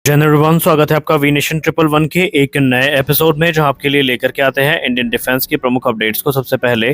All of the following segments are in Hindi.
जनरल स्वागत है आपका वी नेशन 111 के एक नए एपिसोड में, जहां आपके लिए लेकर के आते हैं इंडियन डिफेंस की प्रमुख अपडेट्स को सबसे पहले।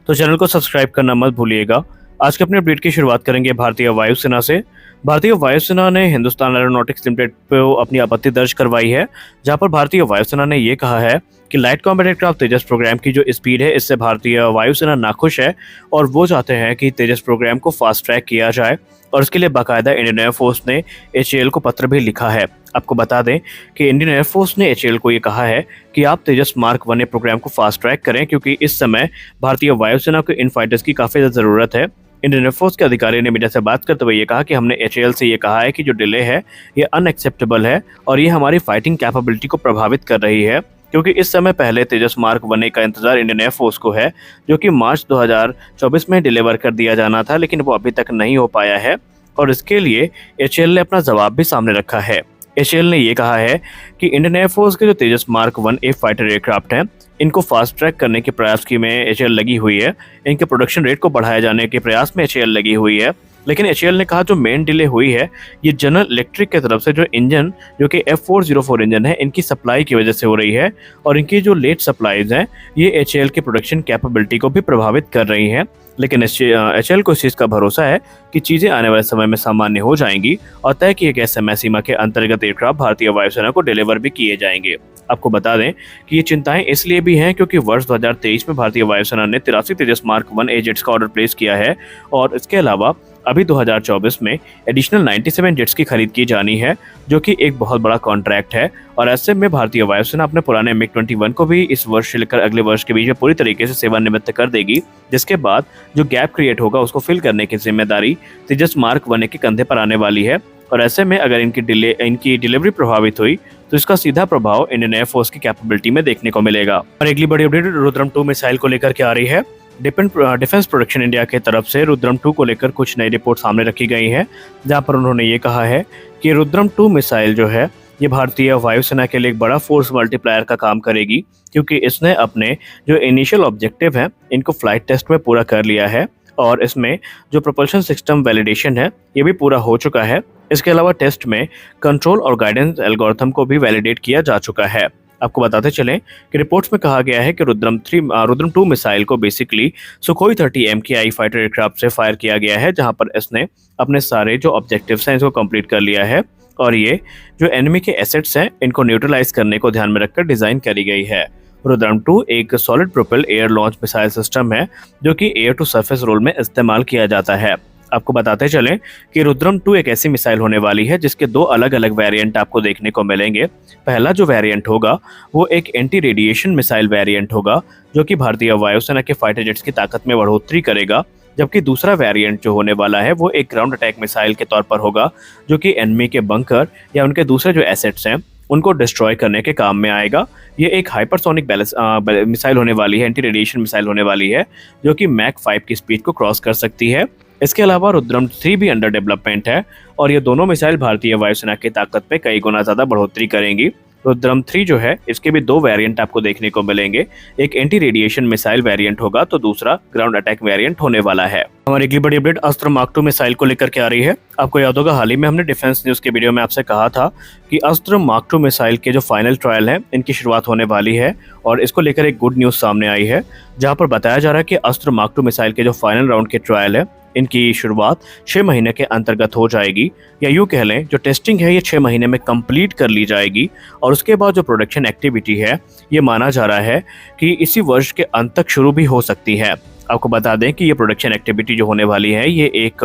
तो चैनल को सब्सक्राइब करना मत भूलिएगा। आज के अपने अपडेट की शुरुआत करेंगे भारतीय वायुसेना से। भारतीय वायुसेना ने हिंदुस्तान एरोनॉटिक्स लिमिटेड पर अपनी आपत्ति दर्ज करवाई है, जहां पर भारतीय वायुसेना ने ये कहा है कि लाइट कॉम्बैट एयरक्राफ्ट तेजस प्रोग्राम की जो स्पीड है, इससे भारतीय वायुसेना नाखुश है और वो चाहते हैं कि तेजस प्रोग्राम को फास्ट ट्रैक किया जाए। और इसके लिए बाकायदा इंडियन एयरफोर्स ने एचएएल को पत्र भी लिखा है। आपको बता दें कि इंडियन एयरफोर्स ने एचएएल को ये कहा है कि आप तेजस मार्क 1 प्रोग्राम को फास्ट ट्रैक करें, क्योंकि इस समय भारतीय वायुसेना को इन फाइटर्स की काफ़ी ज़्यादा ज़रूरत है। इंडियन एयरफोर्स के अधिकारी ने मीडिया से बात करते हुए ये कहा कि हमने एचएएल से ये कहा है कि जो डिले है ये अनएक्सेप्टेबल है और ये हमारी फाइटिंग कैपेबिलिटी को प्रभावित कर रही है, क्योंकि इस समय पहले तेजस मार्क 1 का इंतजार इंडियन एयरफोर्स को है, जो कि मार्च 2024 में डिलीवर कर दिया जाना था, लेकिन वो अभी तक नहीं हो पाया है। और इसके लिए एचएएल ने अपना जवाब भी सामने रखा है। एचएएल ने ये कहा है कि इंडियन एयरफोर्स के जो तेजस मार्क 1 फाइटर एयरक्राफ्ट हैं, इनको फास्ट ट्रैक करने के प्रयास की में एचएएल लगी हुई है। इनके प्रोडक्शन रेट को बढ़ाया जाने के प्रयास में एचएएल लगी हुई है। लेकिन एचएएल ने कहा जो मेन डिले हुई है ये जनरल इलेक्ट्रिक की तरफ से जो इंजन, जो कि F404 इंजन है, इनकी सप्लाई की वजह से हो रही है। और इनकी जो लेट सप्लाईज हैं ये एचएएल के प्रोडक्शन कैपेबिलिटी को भी प्रभावित कर रही हैं। लेकिन एचएएल को इस चीज़ का भरोसा है कि चीज़ें आने वाले समय में सामान्य हो जाएंगी और तय किए गए समय सीमा के अंतर्गत एयरक्राफ्ट भारतीय वायुसेना को डिलीवर भी किए जाएंगे। आपको बता दें कि ये चिंताएं इसलिए भी हैं क्योंकि वर्ष 2023 में भारतीय वायुसेना ने 83 तेजस मार्क 1 जेट्स का ऑर्डर प्लेस किया है और इसके अलावा अभी 2024 में एडिशनल 97 जेट्स की खरीद की जानी है, जो कि एक बहुत बड़ा कॉन्ट्रैक्ट है। और ऐसे में भारतीय वायुसेना अपने पुराने MiG-21 को भी इस वर्ष से लेकर अगले वर्ष के बीच में पूरी तरीके से सेवानिवृत्त कर देगी, जिसके बाद जो गैप क्रिएट होगा उसको फिल करने की जिम्मेदारी तेजस मार्क 1 के कंधे पर आने वाली है। और ऐसे में अगर इनकी डिलीवरी प्रभावित हुई तो इसका सीधा प्रभाव इंडियन एयरफोर्स की कैपेबिलिटी में देखने को मिलेगा। और अगली बड़ी अपडेट रुद्रम 2 मिसाइल को लेकर के आ रही है। डिफेंस प्रोडक्शन इंडिया की तरफ से रुद्रम 2 को लेकर कुछ नई रिपोर्ट सामने रखी गई हैं, जहां पर उन्होंने ये कहा है कि रुद्रम 2 मिसाइल जो है ये भारतीय वायुसेना के लिए एक बड़ा फोर्स मल्टीप्लायर का काम करेगी, क्योंकि इसने अपने जो इनिशियल ऑब्जेक्टिव हैं इनको फ्लाइट टेस्ट में पूरा कर लिया है और इसमें जो प्रोपल्शन सिस्टम वैलिडेशन है ये भी पूरा हो चुका है। इसके अलावा टेस्ट में कंट्रोल और गाइडेंस एल्गोरिथम को भी वैलिडेट किया जा चुका है। आपको बताते चलें कि रिपोर्ट्स में कहा गया है कि रुद्रम 2 मिसाइल को basically Sukhoi 30 MKI fighter aircraft से फायर किया गया है, जहां पर इसने अपने सारे जो ऑब्जेक्टिव्स हैं इसको कंप्लीट कर लिया है। और ये जो एनिमी के एसेट्स हैं इनको न्यूट्रलाइज करने को ध्यान में रखकर डिजाइन करी गई है। रुद्रम 2 एक solid propel air launch missile system है, जो कि एयर टू सरफेस रोल में इस्तेमाल किया जाता है। आपको बताते चलें कि रुद्रम 2 एक ऐसी मिसाइल होने वाली है जिसके 2 अलग अलग वेरिएंट आपको देखने को मिलेंगे। पहला जो वेरिएंट होगा वो एक एंटी रेडिएशन मिसाइल वेरिएंट होगा, जो कि भारतीय वायुसेना के फाइटर जेट्स की ताकत में बढ़ोतरी करेगा। जबकि दूसरा वेरिएंट जो होने वाला है वो एक ग्राउंड अटैक मिसाइल के तौर पर होगा, जो कि एनिमी के बंकर या उनके दूसरे जो एसेट्स हैं उनको डिस्ट्रॉय करने के काम में आएगा। ये एक हाइपरसोनिक मिसाइल होने वाली है, एंटी रेडिएशन मिसाइल होने वाली है, जो कि मैक 5 की स्पीड को क्रॉस कर सकती है। इसके अलावा रुद्रम 3 भी अंडर डेवलपमेंट है और ये दोनों मिसाइल भारतीय वायुसेना की ताकत पे कई गुना ज़्यादा बढ़ोतरी करेंगी। रुद्रम 3 जो है इसके भी 2 वेरिएंट आपको देखने को मिलेंगे, एक एंटी रेडिएशन मिसाइल वेरिएंट होगा तो दूसरा ग्राउंड अटैक वेरिएंट होने वाला है। हमारी अगली बड़ी अपडेट अस्त्र मार्क 2 मिसाइल को लेकर के आ रही है। आपको याद होगा हाल ही में हमने डिफेंस न्यूज के वीडियो में आपसे कहा था कि अस्त्र मार्क 2 मिसाइल के जो फाइनल ट्रायल है इनकी शुरुआत होने वाली है और इसको लेकर एक गुड न्यूज सामने आई है, जहां पर बताया जा रहा है कि अस्त्र मार्क 2 मिसाइल के जो फाइनल राउंड के ट्रायल है इनकी शुरुआत 6 महीने के अंतर्गत हो जाएगी, या यूँ कह लें जो टेस्टिंग है ये 6 महीने में कंप्लीट कर ली जाएगी। और उसके बाद जो प्रोडक्शन एक्टिविटी है ये माना जा रहा है कि इसी वर्ष के अंत तक शुरू भी हो सकती है। आपको बता दें कि ये प्रोडक्शन एक्टिविटी जो होने वाली है ये एक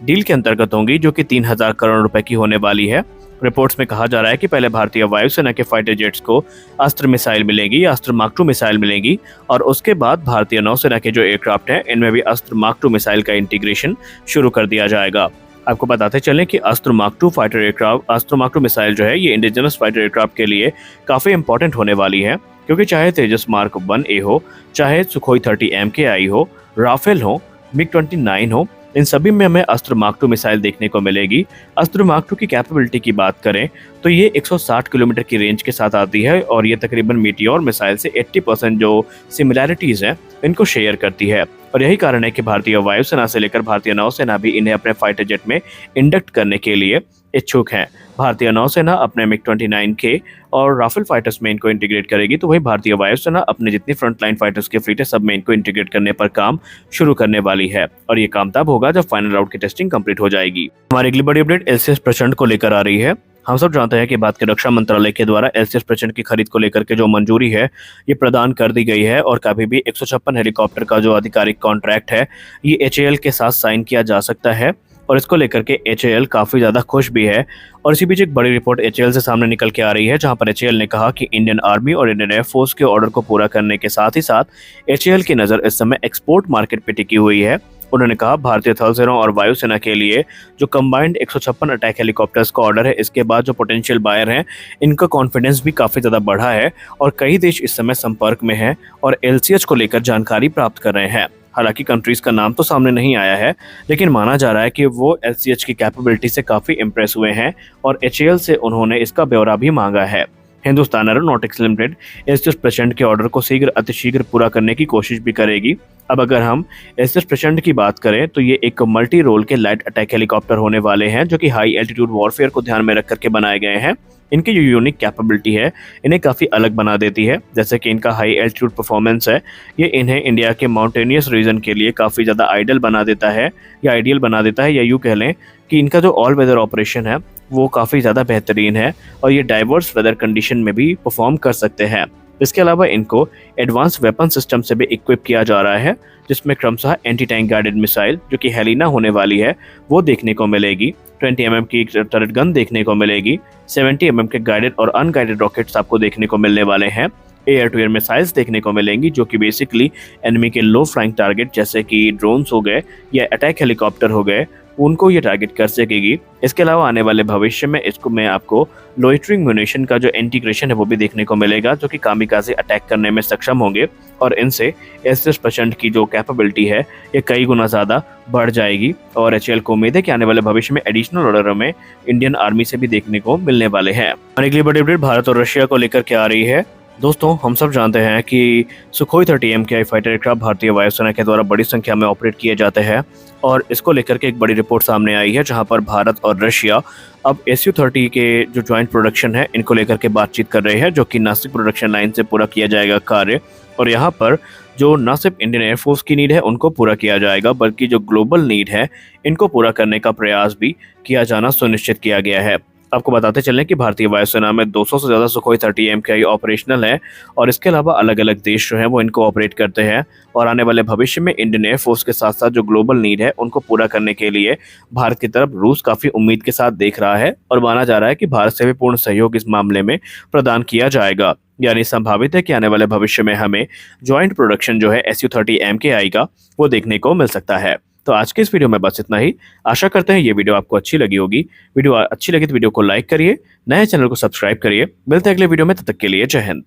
डील के अंतर्गत होंगी, जो कि 3000 करोड़ रुपए की होने वाली है। रिपोर्ट्स में कहा जा रहा है कि पहले भारतीय वायुसेना के फाइटर जेट्स को अस्त्र मिसाइल मिलेगी, अस्त्र मार्क 2 मिसाइल मिलेगी, और उसके बाद भारतीय नौसेना के जो एयरक्राफ्ट हैं इनमें भी अस्त्र मार्क 2 मिसाइल का इंटीग्रेशन शुरू कर दिया जाएगा। आपको बताते चलें कि अस्त्र मार्क 2 मिसाइल जो है ये इंडिजिनस फाइटर एयरक्राफ्ट के लिए काफ़ी इंपॉर्टेंट होने वाली है, क्योंकि चाहे तेजस मार्क 1A हो, चाहे सुखोई 30 MKI हो, राफेल हो, MiG-29 हो, इन सभी में हमें अस्त्र मार्क 2 मिसाइल देखने को मिलेगी। अस्त्र मार्क 2 की कैपेबिलिटी की बात करें तो ये 160 किलोमीटर की रेंज के साथ आती है और ये तकरीबन मीटियोर मिसाइल से 80% जो सिमिलैरिटीज़ हैं इनको शेयर करती है। और यही कारण है कि भारतीय वायुसेना से लेकर भारतीय नौसेना भी इन्हें अपने फाइटर जेट में इंडक्ट करने के लिए इच्छुक हैं। भारतीय नौसेना अपने मिग-29K और राफेल फाइटर्स में इनको इंटीग्रेट करेगी, तो वहीं भारतीय वायुसेना अपने जितनी फ्रंटलाइन फाइटर्स की फ्लीट है सब में इनको इंटीग्रेट करने पर काम शुरू करने वाली है और ये काम तब होगा जब फाइनल राउंड की टेस्टिंग कंप्लीट हो जाएगी। हमारी अगली बड़ी अपडेट एलसीएस प्रचंड को लेकर आ रही है। हम सब जानते हैं कि भारत के रक्षा मंत्रालय के द्वारा एलसीएस प्रचंड की खरीद को लेकर के जो मंजूरी है ये प्रदान कर दी गई है और कभी भी 156 हेलीकॉप्टर का जो आधिकारिक कॉन्ट्रैक्ट है ये एचएएल के साथ साइन किया जा सकता है और इसको लेकर के एचएएल काफी ज्यादा खुश भी है। और इसी बीच एक बड़ी रिपोर्ट एचएएल से सामने निकल के आ रही है जहां पर एचएएल ने कहा कि इंडियन आर्मी और इंडियन एयरफोर्स के ऑर्डर को पूरा करने के साथ ही साथ एचएएल की नजर इस समय एक्सपोर्ट मार्केट पे टिकी हुई है। उन्होंने कहा भारतीय थल सेना और वायुसेना के लिए जो कंबाइंड 156 अटैक हेलीकॉप्टर्स का ऑर्डर है इसके बाद जो पोटेंशियल बायर हैं इनका कॉन्फिडेंस भी काफ़ी ज़्यादा बढ़ा है और कई देश इस समय संपर्क में हैं और एलसीएच को लेकर जानकारी प्राप्त कर रहे हैं। हालांकि कंट्रीज का नाम तो सामने नहीं आया है लेकिन माना जा रहा है कि वो एलसीएच की कैपेबिलिटी से काफ़ी इंप्रेस हुए हैं और एचएएल से उन्होंने इसका ब्यौरा भी मांगा है। हिंदुस्तान एरोनॉटिक्स लिमिटेड एलसीएस प्रचंड के ऑर्डर को अतिशीघ्र पूरा करने की कोशिश भी करेगी। अब अगर हम एलसीएस प्रचंड की बात करें तो ये एक मल्टी रोल के लाइट अटैक हेलीकॉप्टर होने वाले हैं जो कि हाई एल्टीट्यूड वॉरफेयर को ध्यान में रख करके बनाए गए हैं। इनकी जो यूनिक कैपेबिलिटी है इन्हें काफ़ी अलग बना देती है। जैसे कि इनका हाई एल्टीट्यूड परफॉर्मेंस है ये इन्हें इंडिया के माउंटेनियस रीजन के लिए काफ़ी ज़्यादा आइडियल बना देता है या आइडियल बना देता है या यूँ कह लें कि इनका जो ऑल वेदर ऑपरेशन है वो काफ़ी ज़्यादा बेहतरीन है और ये डाइवर्स वेदर कंडीशन में भी परफॉर्म कर सकते हैं। इसके अलावा इनको एडवांस वेपन सिस्टम से भी इक्विप किया जा रहा है जिसमें क्रमशः एंटी टैंक गाइडेड मिसाइल जो कि हेलिना होने वाली है वो देखने को मिलेगी, 20 mm की टर्रेट गन देखने को मिलेगी, 70 mm के गाइडेड और अनगाइडेड रॉकेट्स आपको देखने को मिलने वाले हैं, एयर टू एयर मिसाइल्स देखने को मिलेंगी जो कि बेसिकली एनिमी के लो फ्लाइंग टारगेट जैसे कि ड्रोन्स हो गए या अटैक हेलीकॉप्टर हो गए उनको ये टारगेट कर सकेगी। इसके अलावा आने वाले भविष्य में इसको मैं आपको लोइटरिंग म्यूनिशन का जो इंटीग्रेशन है वो भी देखने को मिलेगा जो कि कामिकाज़े अटैक करने में सक्षम होंगे और इनसे एलसीएस प्रचंड की जो कैपेबिलिटी है ये कई गुना ज़्यादा बढ़ जाएगी और एचएएल को उम्मीद है कि आने वाले भविष्य में एडिशनल ऑर्डर में इंडियन आर्मी से भी देखने को मिलने वाले हैं। और अगली बड़ी अपडेट भारत और रशिया को लेकर के आ रही है। दोस्तों हम सब जानते हैं कि सुखोई 30 MKI फाइटर एयरक्राफ्ट भारतीय वायुसेना के द्वारा बड़ी संख्या में ऑपरेट किए जाते हैं और इसको लेकर के एक बड़ी रिपोर्ट सामने आई है जहां पर भारत और रशिया अब SU-30 के जो ज्वाइंट प्रोडक्शन है इनको लेकर के बातचीत कर रहे हैं जो कि नासिक प्रोडक्शन लाइन से पूरा किया जाएगा कार्य और यहाँ पर जो न सिर्फ इंडियन एयरफोर्स की नीड है उनको पूरा किया जाएगा बल्कि जो ग्लोबल नीड है इनको पूरा करने का प्रयास भी किया जाना सुनिश्चित किया गया है। आपको बताते चलें कि भारतीय वायुसेना में 200 से ज़्यादा सुखोई 30 MKI ऑपरेशनल है और इसके अलावा अलग अलग देश जो हैं वो इनको ऑपरेट करते हैं और आने वाले भविष्य में इंडियन एयरफोर्स के साथ साथ जो ग्लोबल नीड है उनको पूरा करने के लिए भारत की तरफ रूस काफ़ी उम्मीद के साथ देख रहा है और माना जा रहा है कि भारत से भी पूर्ण सहयोग इस मामले में प्रदान किया जाएगा। यानी संभावित है कि आने वाले भविष्य में हमें ज्वाइंट प्रोडक्शन जो है SU-30 MKI का वो देखने को मिल सकता है। तो आज के इस वीडियो में बस इतना ही। आशा करते हैं ये वीडियो आपको अच्छी लगी होगी। वीडियो अच्छी लगी तो वीडियो को लाइक करिए, नए चैनल को सब्सक्राइब करिए। मिलते हैं अगले वीडियो में, तब तक के लिए जय हिंद।